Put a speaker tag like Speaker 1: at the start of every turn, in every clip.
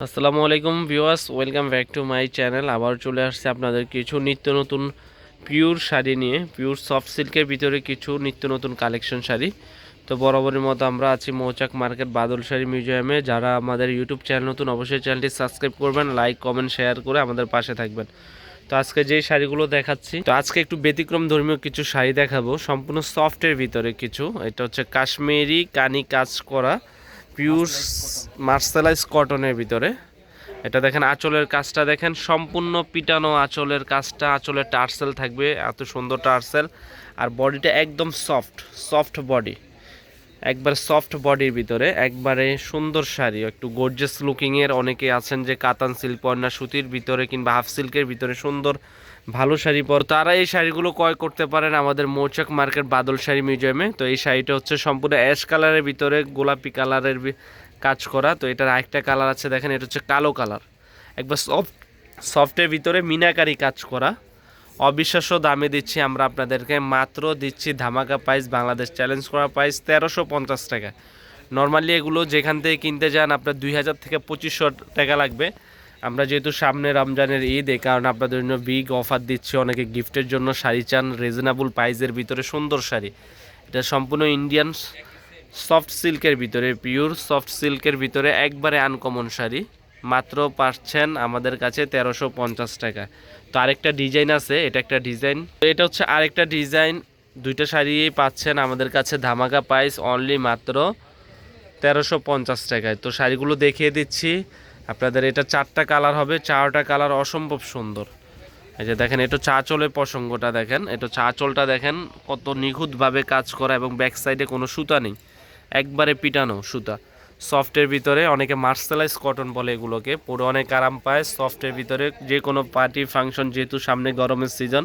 Speaker 1: আসসালামু আলাইকুম viewers, welcome back to my channel. আবার চলে আসছে আপনাদের কিছু নিত্য নতুন পিওর শাড়ি নিয়ে। পিওর সফট সিল্কের ভিতরে কিছু নিত্য নতুন কালেকশন শাড়ি। তো বরাবরের মতো আমরা আছি মৌচাক মার্কেট বাদল শাড়ি মিউজিয়ামে। যারা আমাদের ইউটিউব চ্যানেল নতুন, অবশ্যই চ্যানেলটি সাবস্ক্রাইব করবেন, লাইক কমেন্ট শেয়ার করে আমাদের পাশে থাকবেন। তো আজকে যেই শাড়িগুলো দেখাচ্ছি, তো আজকে একটু ব্যতিক্রম ধর্মীয় কিছু শাড়ি দেখাবো, সম্পূর্ণ সফটের ভিতরে কিছু। এটা হচ্ছে কাশ্মীরি কানি কাজ করা পিওর মার্শালাইজ কটনের ভিতরে। এটা দেখেন, আঁচলের কাজটা দেখেন, সম্পূর্ণ পিটানো আঁচলের কাজটা। আঁচলের টার্সেল থাকবে, এত সুন্দর টার্সেল। আর বডিটা একদম সফট সফট বডি, একবার সফট বডির ভিতরে একবারে সুন্দর শাড়ি, একটু গর্জিয়াস লুকিংয়ের। অনেকে আছেন যে কাতান সিল্ক পয়না সুতির ভিতরে কিংবা হাফ সিল্কের ভিতরে সুন্দর ভালো শাড়ি পর, তারা এই শাড়িগুলো ক্রয় করতে পারেন আমাদের মৌচাক মার্কেট বাদল শাড়ি মিউজিয়ামে। তো এই শাড়িটা হচ্ছে সম্পূর্ণ অ্যাশ কালারের ভিতরে গোলাপি কালারের কাজ করা। তো এটার আরেকটা কালার আছে দেখেন, এটা হচ্ছে কালো কালার, একবার সফটের ভিতরে মিনাকারি কাজ করা। অবিশ্বাস্য দামে দিচ্ছি আমরা আপনাদেরকে, মাত্র দিচ্ছি ধামাকা প্রাইস, বাংলাদেশ চ্যালেঞ্জ করা প্রাইস 1350 টাকা। নর্মালি এগুলো যেখান থেকে কিনতে যান আপনার 2000 থেকে 2500 টাকা লাগবে। আমরা যেহেতু সামনে রমজানের ঈদ, এই কারণে আপনাদের জন্য বিগ অফার দিচ্ছি। অনেকে গিফটের জন্য শাড়ি চান রিজনেবল প্রাইসের ভিতরে সুন্দর শাড়ি। এটা সম্পূর্ণ ইন্ডিয়ান সফট সিল্কের ভিতরে, পিওর সফট সিল্কের ভিতরে একবারে আনকমন শাড়ি। মাত্র পাচ্ছেন আমাদের কাছে 1350 টাকা। তো আরেকটা ডিজাইন আছে, এটা একটা ডিজাইন, তো এটা হচ্ছে আরেকটা ডিজাইন। দুইটা শাড়ি পাচ্ছেন আমাদের কাছে ধামাকা প্রাইস, অনলি মাত্র 1350 টাকায়। তো শাড়িগুলো দেখিয়ে দিচ্ছি আপনাদের। এটা 4টা কালার হবে, 4টা কালার অসম্ভব সুন্দর। এই যে দেখেন, এটা চা চলের প্রসঙ্গটা দেখেন, এটা চা চলটা দেখেন কত নিখুঁতভাবে কাজ করা, এবং ব্যাক সাইডে কোনো সুতা নেই, একবারে পিটানো সুতা। সফটের ভিতরে, অনেকে মার্শালাইজ কটন বলে এগুলোকে, পরে অনেক আরাম পায়। সফটের ভিতরে যে কোনো পার্টি ফাংশন, যেহেতু সামনে গরমের সিজন,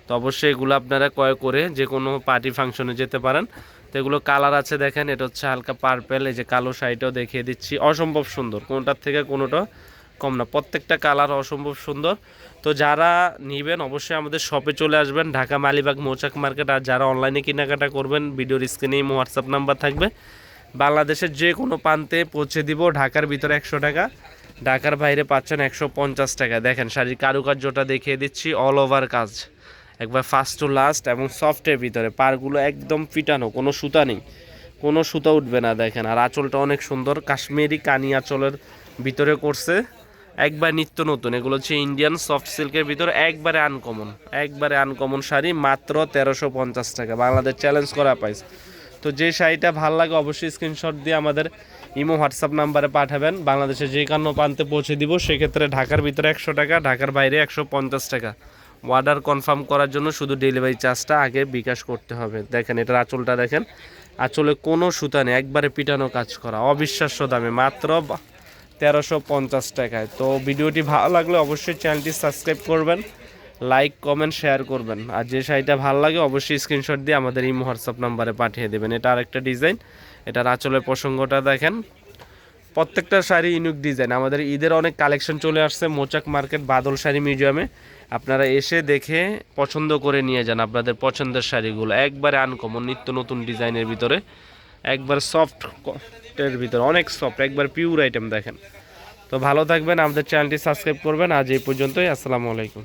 Speaker 1: তো অবশ্যই এগুলো আপনারা ক্রয় করে যে কোনো পার্টি ফাংশনে যেতে পারেন। তো এগুলো কালার আছে দেখেন, এটা হচ্ছে হালকা পার্পেল, এই যে কালো শাড়িটাও দেখিয়ে দিচ্ছি, অসম্ভব সুন্দর, কোনোটার থেকে কোনোটা কম না, প্রত্যেকটা কালার অসম্ভব সুন্দর। তো যারা নেবেন অবশ্যই আমাদের শপে চলে আসবেন, ঢাকা মালিবাগ মৌচাক মার্কেট। আর যারা অনলাইনে কেনাকাটা করবেন, ভিডিওর স্ক্রিনেই হোয়াটসঅ্যাপ নাম্বার থাকবে, বাংলাদেশের যে কোনো প্রান্তে পৌঁছে দিব। ঢাকার ভিতরে 100 টাকা, ঢাকার বাইরে পাচ্ছেন 150 টাকা। দেখেন শাড়ির কারুকার্যটা দেখিয়ে দিচ্ছি, অল ওভার কাজ, একবার ফার্স্ট টু লাস্ট, এবং সফটের ভিতরে পারগুলো একদম ফিটানো, কোনো সুতা নেই, কোনো সুতা উঠবে না দেখেন। আর আঁচলটা অনেক সুন্দর, কাশ্মীরি কানি আঁচলের ভিতরে করছে, একবার নিত্য নতুন। এগুলো হচ্ছে ইন্ডিয়ান সফট সিল্কের ভিতরে একবারে আনকমন, একবারে আনকমন শাড়ি, মাত্র 1350 টাকা, বাংলাদেশ চ্যালেঞ্জ করা প্রাইস। তো যে শাড়িটা ভালো লাগে অবশ্যই স্ক্রিনশট দিয়ে আমাদের ইমো হোয়াটসঅ্যাপ নাম্বারে পাঠাবেন, বাংলাদেশের যে কোনো প্রান্তে পৌঁছে দিব। সেক্ষেত্রে ঢাকার ভিতরে 100 টাকা, ঢাকার বাইরে 150 টাকা। অর্ডার কনফার্ম করার জন্য শুধু ডেলিভারি চার্জটা আগে বিকাশ করতে হবে। দেখেন এটার আঁচলটা দেখেন, আঁচলে কোনো সুতা নেই, একবারে পিটানো কাজ করা, অবিশ্বাস্য দামে, মাত্র 1350 টাকায়। তো ভিডিওটি ভালো লাগলে অবশ্যই চ্যানেলটি সাবস্ক্রাইব করবেন, লাইক কমেন্ট শেয়ার করবেন। আর যে শাড়িটা ভালো লাগে অবশ্যই স্ক্রিনশট দিয়ে আমাদের ইমো হোয়াটসঅ্যাপ নাম্বারে পাঠিয়ে দেবেন। এটা আরেকটা ডিজাইন, এটার আঁচলের প্রসঙ্গটা দেখেন, প্রত্যেকটা শাড়ি ইউনিক ডিজাইন। আমাদের ঈদের অনেক কালেকশন চলে আসছে মৌচাক মার্কেট বাদল শাড়ি মিউজিয়ামে, আপনারা এসে দেখে পছন্দ করে নিয়ে যান আপনাদের পছন্দের শাড়িগুলো, একবারে আনকমন নিত্য নতুন ডিজাইনের ভিতরে, একবার সফটের ভিতরে, অনেক সফট, একবার পিওর আইটেম দেখেন। তো ভালো থাকবেন, আমাদের চ্যানেলটি সাবস্ক্রাইব করবেন। আজ এই পর্যন্তই, আসসালামু আলাইকুম।